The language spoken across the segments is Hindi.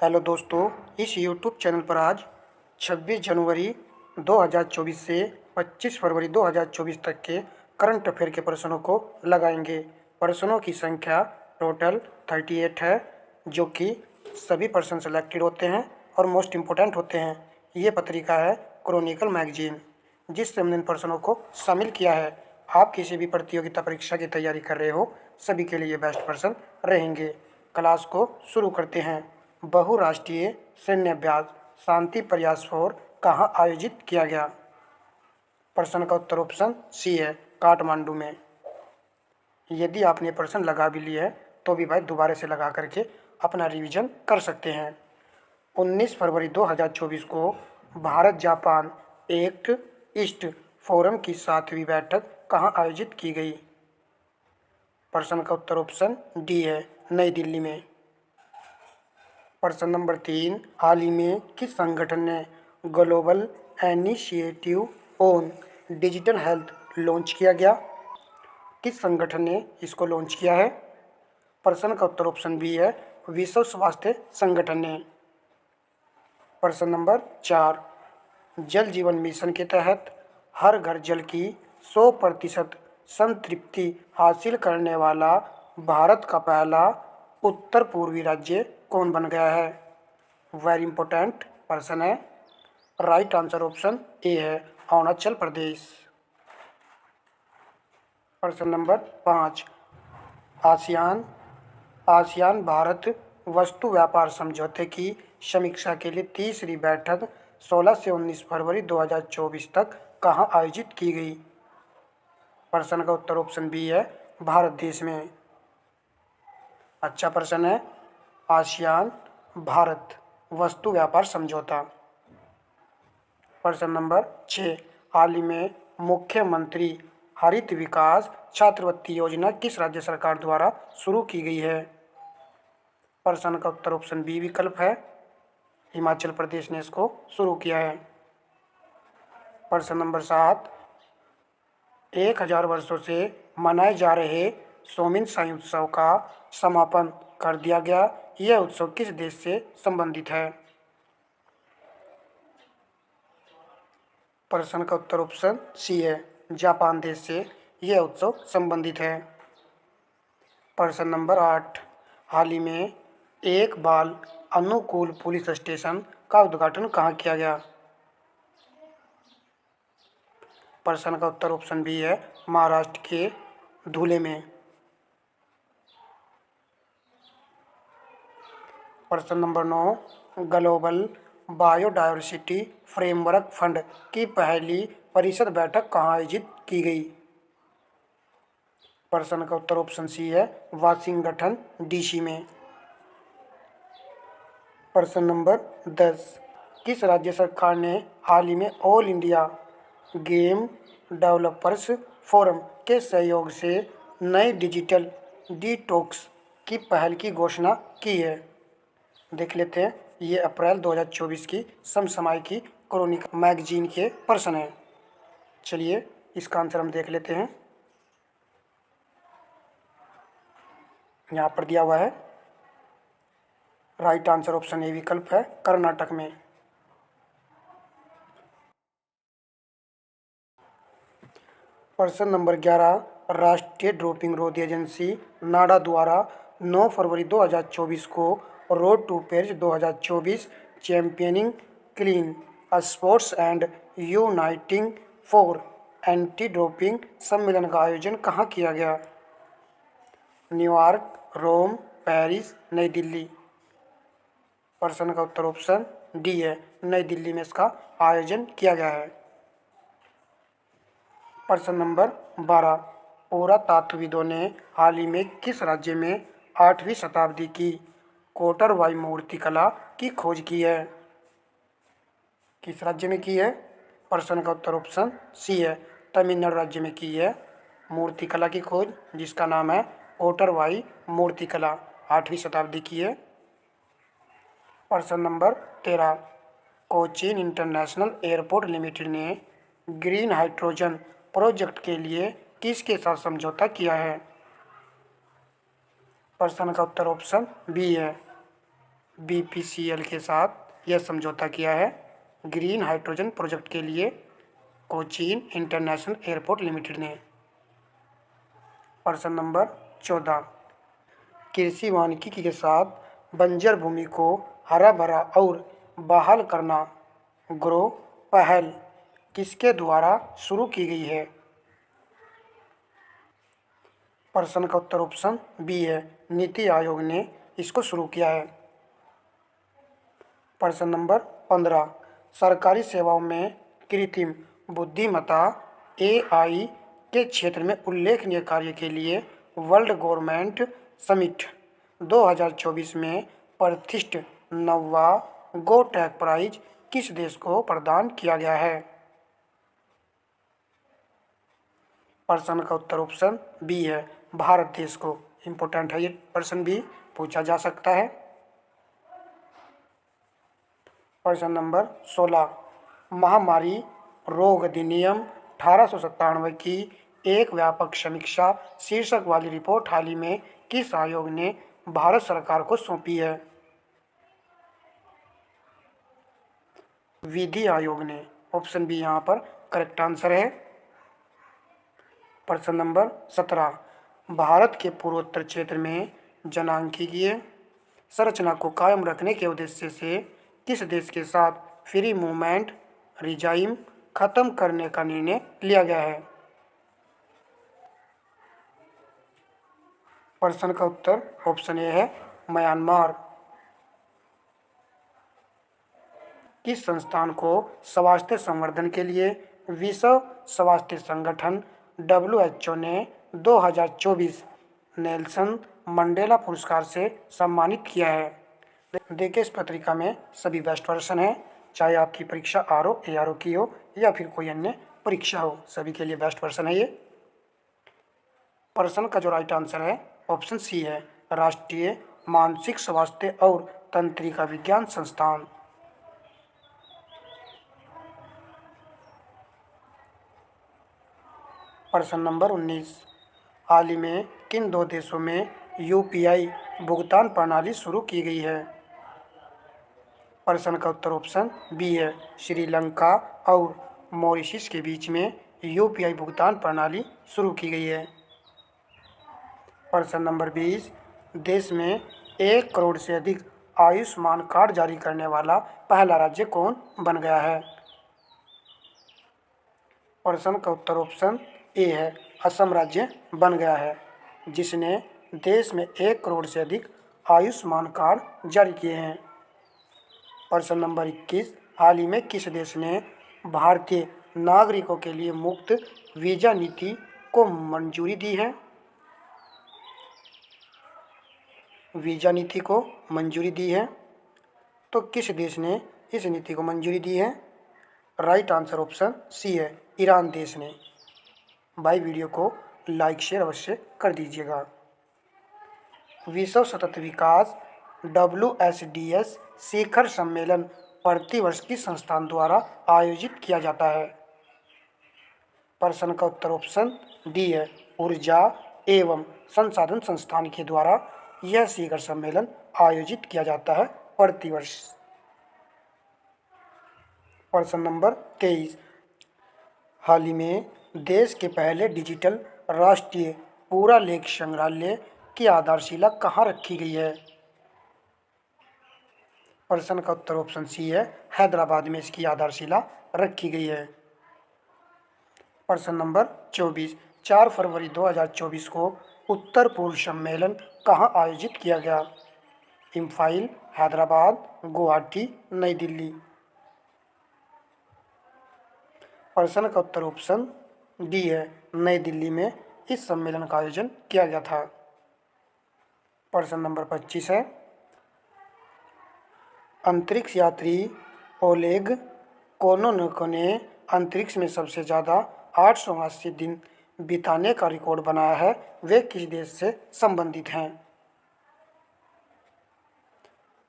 हेलो दोस्तों, इस यूट्यूब चैनल पर आज 26 जनवरी 2024 से 25 फरवरी 2024 तक के करंट अफेयर के प्रश्नों को लगाएंगे। प्रश्नों की संख्या टोटल 38 है, जो कि सभी प्रश्न सेलेक्टेड होते हैं और मोस्ट इम्पोर्टेंट होते हैं। ये पत्रिका है क्रॉनिकल मैगजीन, जिससे हमने इन प्रश्नों को शामिल किया है। आप किसी भी प्रतियोगिता परीक्षा की तैयारी कर रहे हो, सभी के लिए बेस्ट प्रश्न रहेंगे। क्लास को शुरू करते हैं। बहुराष्ट्रीय सैन्य अभ्यास शांति प्रयास 4 कहाँ आयोजित किया गया? प्रश्न का उत्तर ऑप्शन सी है, काठमांडू में। यदि आपने प्रश्न लगा भी लिए है तो भी भाई दोबारा से लगा करके अपना रिवीजन कर सकते हैं। 19 फरवरी 2024 को Bharat Japan act east forum की 7वीं बैठक कहाँ आयोजित की गई? प्रश्न का उत्तर ऑप्शन डी है, नई दिल्ली में। प्रश्न नंबर 3, हाल ही में किस संगठन ने global initiative on digital health launch किया गया? किस संगठन ने इसको लॉन्च किया है? प्रश्न का उत्तर ऑप्शन बी है, विश्व स्वास्थ्य संगठन ने। प्रश्न नंबर 4, जल जीवन मिशन के तहत हर घर जल की 100% संतृप्ति हासिल करने वाला भारत का पहला उत्तर पूर्वी राज्य कौन बन गया है? वेरी इंपॉर्टेंट प्रश्न है। राइट आंसर ऑप्शन ए है, अरुणाचल प्रदेश। प्रश्न नंबर 5, आसियान भारत वस्तु व्यापार समझौते की समीक्षा के लिए तीसरी बैठक 16 से 19 फरवरी 2024 तक कहाँ आयोजित की गई? प्रश्न का उत्तर ऑप्शन बी है, भारत देश में। अच्छा प्रश्न है। आसियान भारत वस्तु व्यापार समझौता। प्रश्न नंबर 6, हाल ही में मुख्यमंत्री हरित विकास छात्रवृत्ति योजना किस राज्य सरकार द्वारा शुरू की गई है? प्रश्न का उत्तर ऑप्शन बी विकल्प है, हिमाचल प्रदेश ने इसको शुरू किया है। प्रश्न नंबर 7, 1000 वर्षों से मनाए जा रहे सोमिन साई उत्सव का समापन कर दिया गया। यह उत्सव किस देश से संबंधित है? प्रश्न का उत्तर ऑप्शन सी है, जापान देश से यह उत्सव संबंधित है। प्रश्न नंबर 8, हाल ही में एक बाल अनुकूल पुलिस स्टेशन का उद्घाटन कहाँ किया गया? प्रश्न का उत्तर ऑप्शन बी है, महाराष्ट्र के धुले में। प्रश्न number 9, global biodiversity framework fund की पहली परिषद बैठक कहाँ आयोजित की गई? प्रश्न का उत्तर ऑप्शन सी है, वाशिंगटन डीसी में। प्रश्न नंबर 10, किस राज्य सरकार ने हाल ही में all India game developers forum के सहयोग से नए डिजिटल डिटॉक्स की पहल की घोषणा की है? देख लेते हैं। ये अप्रैल 2024 की समसामयिकी क्रॉनिकल मैगजीन के प्रश्न हैं। चलिए इसका आंसर हम देख लेते हैं। यहाँ पर दिया हुआ है, राइट आंसर ऑप्शन ए विकल्प है, कर्नाटक में। प्रश्न नंबर 11, राष्ट्रीय डोपिंग रोधी एजेंसी नाडा द्वारा 9 फरवरी 2024 को road to Paris 2024 championing clean sports and uniting for anti doping सम्मेलन का आयोजन कहाँ किया गया? न्यूयॉर्क, रोम, पेरिस, नई दिल्ली। प्रश्न का उत्तर ऑप्शन डी है, नई दिल्ली में इसका आयोजन किया गया है। प्रश्न नंबर 12, पुरातत्वविदों ने हाल ही में किस राज्य में 8वीं शताब्दी की कोटरवाई मूर्तिकला की खोज की है? किस राज्य में की है? प्रश्न का उत्तर ऑप्शन सी है, तमिलनाडु राज्य में की है मूर्तिकला की खोज, जिसका नाम है कोटरवाई मूर्तिकला, 8वीं शताब्दी की है। प्रश्न number 13, Cochin international airport limited ने ग्रीन हाइड्रोजन प्रोजेक्ट के लिए किसके साथ समझौता किया है? प्रश्न का उत्तर ऑप्शन बी है, BPCL के साथ यह समझौता किया है ग्रीन हाइड्रोजन प्रोजेक्ट के लिए कोचीन इंटरनेशनल एयरपोर्ट लिमिटेड ने। प्रश्न नंबर 14, कृषि वानिकी के साथ बंजर भूमि को हरा भरा और बहाल करना ग्रो पहल किसके द्वारा शुरू की गई है? प्रश्न का उत्तर ऑप्शन बी है, नीति आयोग ने इसको शुरू किया है। प्रश्न नंबर 15, सरकारी सेवाओं में कृत्रिम बुद्धिमत्ता AI के क्षेत्र में उल्लेखनीय कार्य के लिए वर्ल्ड गवर्नमेंट समिट 2024 में प्रतिष्ठित 9वां गो टेक प्राइज किस देश को प्रदान किया गया है? प्रश्न का उत्तर ऑप्शन बी है, भारत देश को। इंपॉर्टेंट है, ये प्रश्न भी पूछा जा सकता है। प्रश्न नंबर 16, महामारी रोग अधिनियम 1897 की एक व्यापक समीक्षा शीर्षक वाली रिपोर्ट हाल ही में किस आयोग ने भारत सरकार को सौंपी है? विधि आयोग ने। ऑप्शन बी यहाँ पर करेक्ट आंसर है। प्रश्न नंबर 17, भारत के पूर्वोत्तर क्षेत्र में जनांकीय संरचना को कायम रखने के उद्देश्य से किस देश के साथ फ्री मूवमेंट रिजाइम खत्म करने का निर्णय लिया गया है? प्रश्न का उत्तर ऑप्शन ए है, म्यांमार। किस संस्थान को स्वास्थ्य संवर्धन के लिए विश्व स्वास्थ्य संगठन WHO ने 2024 नेल्सन मंडेला पुरस्कार से सम्मानित किया है? देखिए, इस पत्रिका में सभी बेस्ट वर्जन है, चाहे आपकी परीक्षा RO ARO की हो या फिर कोई अन्य परीक्षा हो, सभी के लिए बेस्ट वर्जन है ये। प्रश्न का जो राइट आंसर है ऑप्शन सी है, राष्ट्रीय मानसिक स्वास्थ्य और तंत्रिका विज्ञान संस्थान। प्रश्न नंबर 19, हाल ही में किन दो देशों में UPI भुगतान प्रणाली शुरू की गई है? प्रश्न का उत्तर ऑप्शन बी है, श्रीलंका और मॉरिशस के बीच में UPI भुगतान प्रणाली शुरू की गई है। प्रश्न नंबर 20, देश में 1 करोड़ से अधिक आयुष्मान कार्ड जारी करने वाला पहला राज्य कौन बन गया है? प्रश्न का उत्तर ऑप्शन ए है, असम राज्य बन गया है, जिसने देश में 1 करोड़ से अधिक आयुष्मान कार्ड जारी किए हैं। प्रश्न नंबर 21, हाल ही में किस देश ने भारतीय नागरिकों के लिए मुफ्त वीजा नीति को मंजूरी दी है? वीजा नीति को मंजूरी दी है, तो किस देश ने इस नीति को मंजूरी दी है? राइट आंसर ऑप्शन सी है, ईरान देश ने। भाई वीडियो को लाइक शेयर अवश्य कर दीजिएगा। विश्व सतत विकास WSDS शिखर सम्मेलन प्रतिवर्ष किस संस्थान द्वारा आयोजित किया जाता है? प्रश्न का उत्तर ऑप्शन डी है, ऊर्जा एवं संसाधन संस्थान के द्वारा यह शिखर सम्मेलन आयोजित किया जाता है प्रतिवर्ष। प्रश्न नंबर 23, हाल ही में देश के पहले डिजिटल राष्ट्रीय पुरालेख संग्रहालय की आधारशिला कहाँ रखी गई है? प्रश्न का उत्तर ऑप्शन सी है, हैदराबाद में इसकी आधारशिला रखी गई है। प्रश्न नंबर 24, 4 फरवरी 2024 को उत्तर पूर्व सम्मेलन कहाँ आयोजित किया गया? इम्फाइल, हैदराबाद, गुवाहाटी, नई दिल्ली। प्रश्न का उत्तर ऑप्शन डी है, नई दिल्ली में इस सम्मेलन का आयोजन किया गया था। प्रश्न नंबर 25 है, अंतरिक्ष यात्री ओलेग कोर्नोनेको ने अंतरिक्ष में सबसे ज़्यादा 880 दिन बिताने का रिकॉर्ड बनाया है, वे किस देश से संबंधित हैं?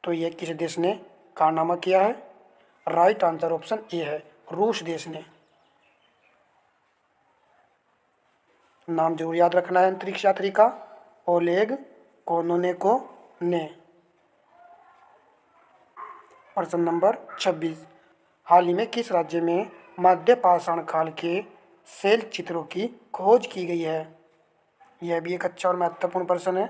तो ये किस देश ने कारनामा किया है? राइट आंसर ऑप्शन ए है, रूस देश ने। नाम जरूर याद रखना है अंतरिक्ष यात्री का, ओलेग कोर्नोनेको ने। प्रश्न नंबर 26, हाल ही में किस राज्य में मध्य पाषाण काल के शैल चित्रों की खोज की गई है? यह भी एक अच्छा और महत्वपूर्ण प्रश्न है।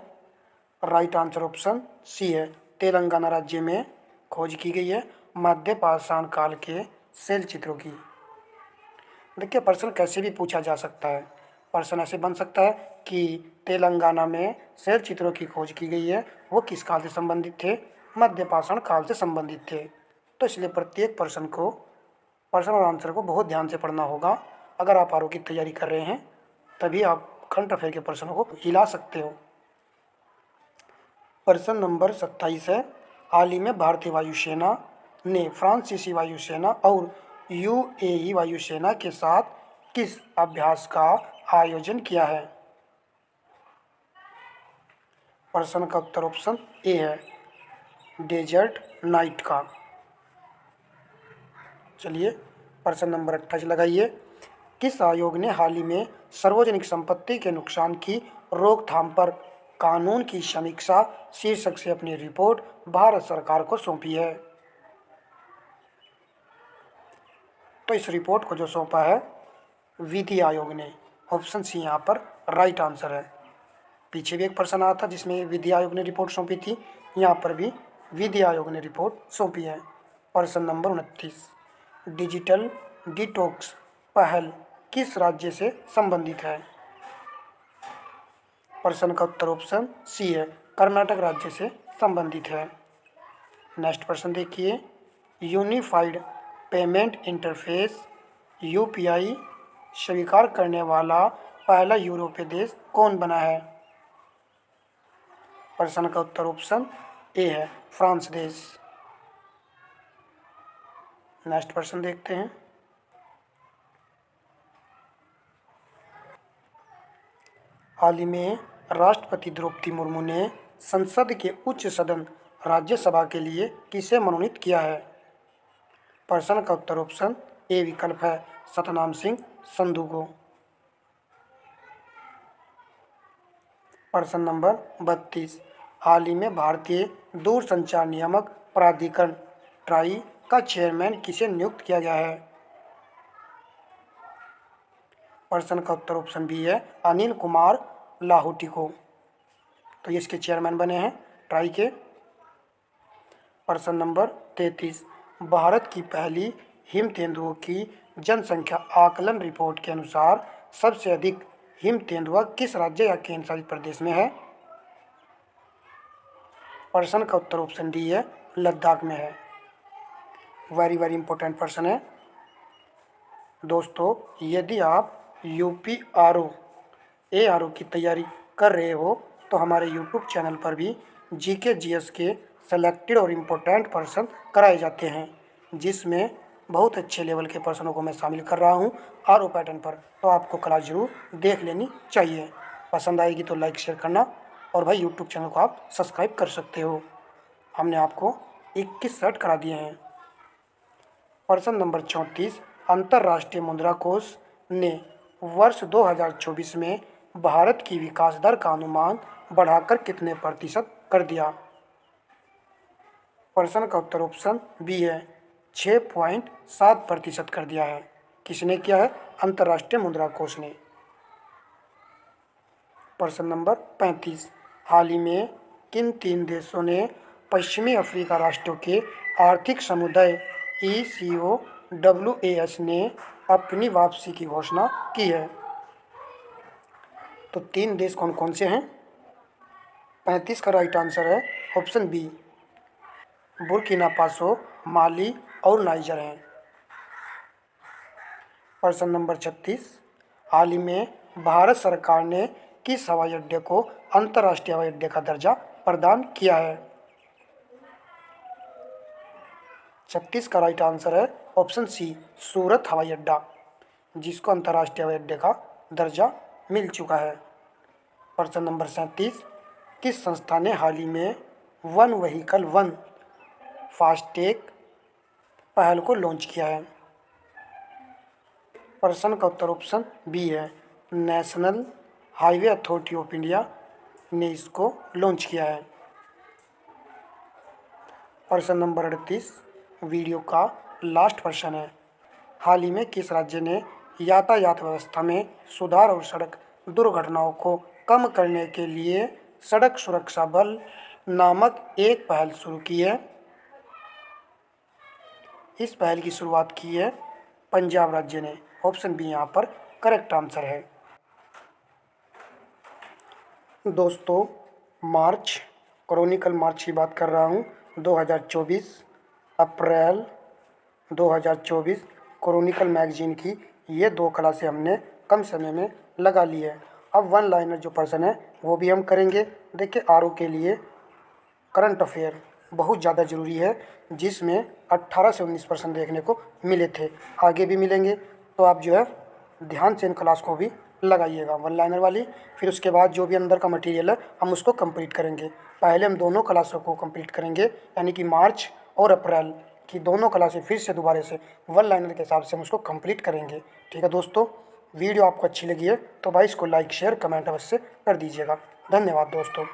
राइट आंसर ऑप्शन सी है, तेलंगाना राज्य में खोज की गई है मध्य पाषाण काल के शैल चित्रों की। देखिए, प्रश्न कैसे भी पूछा जा सकता है। प्रश्न ऐसे बन सकता है कि तेलंगाना में शैल चित्रों की खोज की गई है, वो किस काल से संबंधित थे? मध्य पाषाण काल से संबंधित थे। तो इसलिए प्रत्येक प्रश्न और आंसर को बहुत ध्यान से पढ़ना होगा। अगर आप आरओ की तैयारी कर रहे हैं तभी आप करंट अफेयर के प्रश्नों को हिला सकते हो। प्रश्न नंबर 27 है, हाल ही में भारतीय वायुसेना ने फ्रांसीसी वायुसेना और यूएई वायुसेना के साथ किस अभ्यास का आयोजन किया है? प्रश्न का उत्तर ऑप्शन ए है, डेजर्ट नाइट का। चलिए प्रश्न नंबर 28 लगाइए, किस आयोग ने हाल ही में सार्वजनिक संपत्ति के नुकसान की रोकथाम पर कानून की समीक्षा शीर्षक से अपनी रिपोर्ट भारत सरकार को सौंपी है? तो इस रिपोर्ट को जो सौंपा है विधि आयोग ने। ऑप्शन सी यहाँ पर राइट आंसर है। पीछे भी एक प्रश्न आया था जिसमें विधि आयोग ने रिपोर्ट सौंपी थी, यहाँ पर भी विधि आयोग ने रिपोर्ट सौंपी है। प्रश्न नंबर 29, डिजिटल डिटॉक्स पहल किस राज्य से संबंधित है? प्रश्न का उत्तर ऑप्शन सी है, कर्नाटक राज्य से संबंधित है। नेक्स्ट प्रश्न देखिए, यूनिफाइड पेमेंट इंटरफेस यूपीआई स्वीकार करने वाला पहला यूरोपीय देश कौन बना है? प्रश्न का उत्तर ऑप्शन ए है, फ्रांस देश। नेक्स्ट प्रश्न देखते हैं, हाल ही में राष्ट्रपति द्रौपदी मुर्मू ने संसद के उच्च सदन राज्यसभा के लिए किसे मनोनीत किया है? प्रश्न का उत्तर ऑप्शन ए विकल्प है, सतनाम सिंह संधू को। प्रश्न नंबर 32, हाल ही में भारतीय दूरसंचार नियामक प्राधिकरण ट्राई का चेयरमैन किसे नियुक्त किया गया है? प्रश्न का उत्तर ऑप्शन बी है, अनिल कुमार लाहौटी को। तो ये इसके चेयरमैन बने हैं ट्राई के। प्रश्न नंबर 33, भारत की पहली हिम तेंदुओं की जनसंख्या आकलन रिपोर्ट के अनुसार सबसे अधिक हिम तेंदुआ किस राज्य या केंद्र शासित प्रदेश में है? प्रश्न का उत्तर ऑप्शन डी है, लद्दाख में है। वेरी वेरी इंपॉर्टेंट प्रश्न है दोस्तों। यदि आप यूपी आरओ की तैयारी कर रहे हो तो हमारे यूट्यूब चैनल पर भी जीके जीएस के सेलेक्टेड और इम्पोर्टेंट प्रश्न कराए जाते हैं, जिसमें बहुत अच्छे लेवल के प्रश्नों को मैं शामिल कर रहा हूं आरओ पैटर्न पर। तो आपको क्लास जरूर देख लेनी चाहिए। पसंद आएगी तो लाइक शेयर करना, और भाई यूट्यूब चैनल को आप सब्सक्राइब कर सकते हो। हमने आपको 21 सेट करा दिए हैं। प्रश्न नंबर 34, अंतर्राष्ट्रीय मुद्रा कोष ने वर्ष 2024 में भारत की विकास दर का अनुमान बढ़ाकर कितने प्रतिशत कर दिया? प्रश्न का उत्तर ऑप्शन बी है, 6.7% कर दिया है। किसने किया है? अंतर्राष्ट्रीय मुद्रा कोष ने। प्रश्न नंबर 35, हाल ही में किन 3 देशों ने पश्चिमी अफ्रीका राष्ट्रों के आर्थिक समुदाय ECOWAS ने अपनी वापसी की घोषणा की है? तो 3 देश कौन कौन से हैं? 35 का राइट आंसर है ऑप्शन बी, बुर्किना फासो, माली और नाइजर हैं। प्रश्न नंबर 36, हाल ही में भारत सरकार ने किस हवाई अड्डे को अंतर्राष्ट्रीय हवाई अड्डे का दर्जा प्रदान किया है? 36 का राइट आंसर है ऑप्शन सी, सूरत हवाई अड्डा, जिसको अंतर्राष्ट्रीय हवाई अड्डे का दर्जा मिल चुका है। प्रश्न नंबर 37, किस संस्था ने हाल ही में वन व्हीकल वन फास्टैग पहल को लॉन्च किया है? प्रश्न का उत्तर ऑप्शन बी है, national highway authority of India ने इसको लॉन्च किया है। प्रश्न नंबर 38, वीडियो का लास्ट पर्सन है। हाल ही में किस राज्य ने यातायात व्यवस्था में सुधार और सड़क दुर्घटनाओं को कम करने के लिए सड़क सुरक्षा बल नामक एक पहल शुरू की है? इस पहल की शुरुआत की है पंजाब राज्य ने। ऑप्शन बी यहाँ पर करेक्ट आंसर है। दोस्तों, मार्च, क्रॉनिकल मार्च की बात कर रहा हूँ, 2024 अप्रैल 2024 क्रॉनिकल मैगजीन की ये 2 क्लासें हमने कम समय में लगा ली है। अब वन लाइनर जो पर्सन है वो भी हम करेंगे। देखिए, आरओ के लिए करंट अफेयर बहुत ज़्यादा ज़रूरी है, जिसमें 18 से 19% देखने को मिले थे, आगे भी मिलेंगे। तो आप जो है ध्यान से इन क्लास को भी लगाइएगा, वन लाइनर वाली। फिर उसके बाद जो भी अंदर का मटेरियल है हम उसको कंप्लीट करेंगे। पहले हम दोनों क्लासों को कंप्लीट करेंगे, यानी कि मार्च और अप्रैल की दोनों क्लासें फिर से दोबारा से वन लाइनर के हिसाब से हम उसको कंप्लीट करेंगे। ठीक है दोस्तों, वीडियो आपको अच्छी लगी है तो भाई इसको लाइक शेयर कमेंट अवश्य कर दीजिएगा। धन्यवाद दोस्तों।